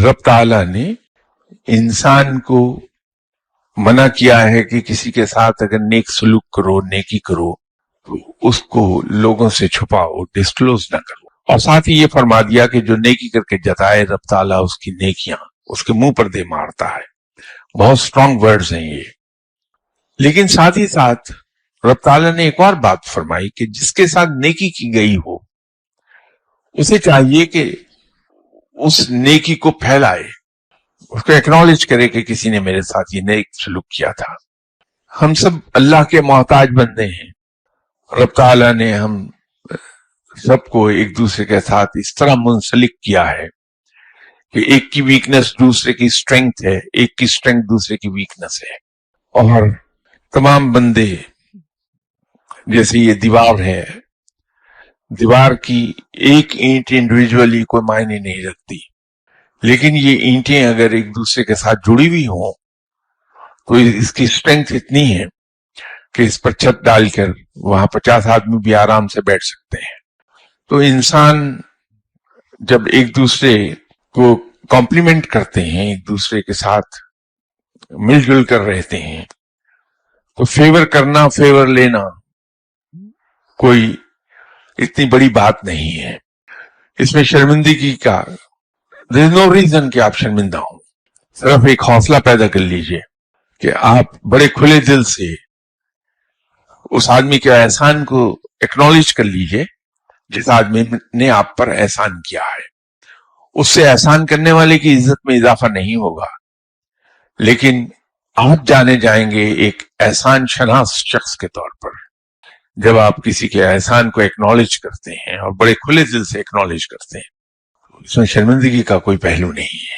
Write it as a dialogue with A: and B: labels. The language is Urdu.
A: رب تعالیٰ نے انسان کو منع کیا ہے کہ کسی کے ساتھ اگر نیک سلوک کرو، نیکی کرو، تو اس کو لوگوں سے چھپاؤ، ڈسکلوز نہ کرو، اور ساتھ ہی یہ فرما دیا کہ جو نیکی کر کے جتائے رب تعالیٰ اس کی نیکیاں اس کے منہ پر دے مارتا ہے۔ بہت سٹرونگ ورڈز ہیں یہ۔ لیکن ساتھ ہی ساتھ رب تعالیٰ نے ایک اور بات فرمائی کہ جس کے ساتھ نیکی کی گئی ہو اسے چاہیے کہ اس نیکی کو پھیلائے، اس کو ایکنالج کرے کہ کسی نے میرے ساتھ یہ نیک سلوک کیا تھا۔ ہم سب اللہ کے محتاج بندے ہیں۔ رب تعالیٰ نے ہم سب کو ایک دوسرے کے ساتھ اس طرح منسلک کیا ہے کہ ایک کی ویکنس دوسرے کی اسٹرینگتھ ہے، ایک کی اسٹرینگتھ دوسرے کی ویکنس ہے، اور تمام بندے جیسے یہ دیوار ہے، دیوار کی ایک اینٹ انڈیویجولی کوئی معنی نہیں رکھتی، لیکن یہ اینٹیں اگر ایک دوسرے کے ساتھ جڑی ہوئی ہوں تو اس کی اسٹرینگتھ اتنی ہے کہ اس پر چھت ڈال کر وہاں 50 آدمی بھی آرام سے بیٹھ سکتے ہیں۔ تو انسان جب ایک دوسرے کو کمپلیمنٹ کرتے ہیں، ایک دوسرے کے ساتھ مل جل کر رہتے ہیں، تو فیور کرنا، فیور لینا کوئی اتنی بڑی بات نہیں ہے۔ اس میں شرمندگی کا there is no reason کہ آپ شرمندہ ہوں۔ صرف ایک حوصلہ پیدا کر لیجئے کہ آپ بڑے کھلے دل سے اس آدمی کے احسان کو ایکنالج کر لیجئے جس آدمی نے آپ پر احسان کیا ہے۔ اس سے احسان کرنے والے کی عزت میں اضافہ نہیں ہوگا، لیکن آپ جانے جائیں گے ایک احسان شناس شخص کے طور پر جب آپ کسی کے احسان کو ایکنالج کرتے ہیں اور بڑے کھلے دل سے ایکنالج کرتے ہیں۔ اس میں شرمندگی کا کوئی پہلو نہیں ہے۔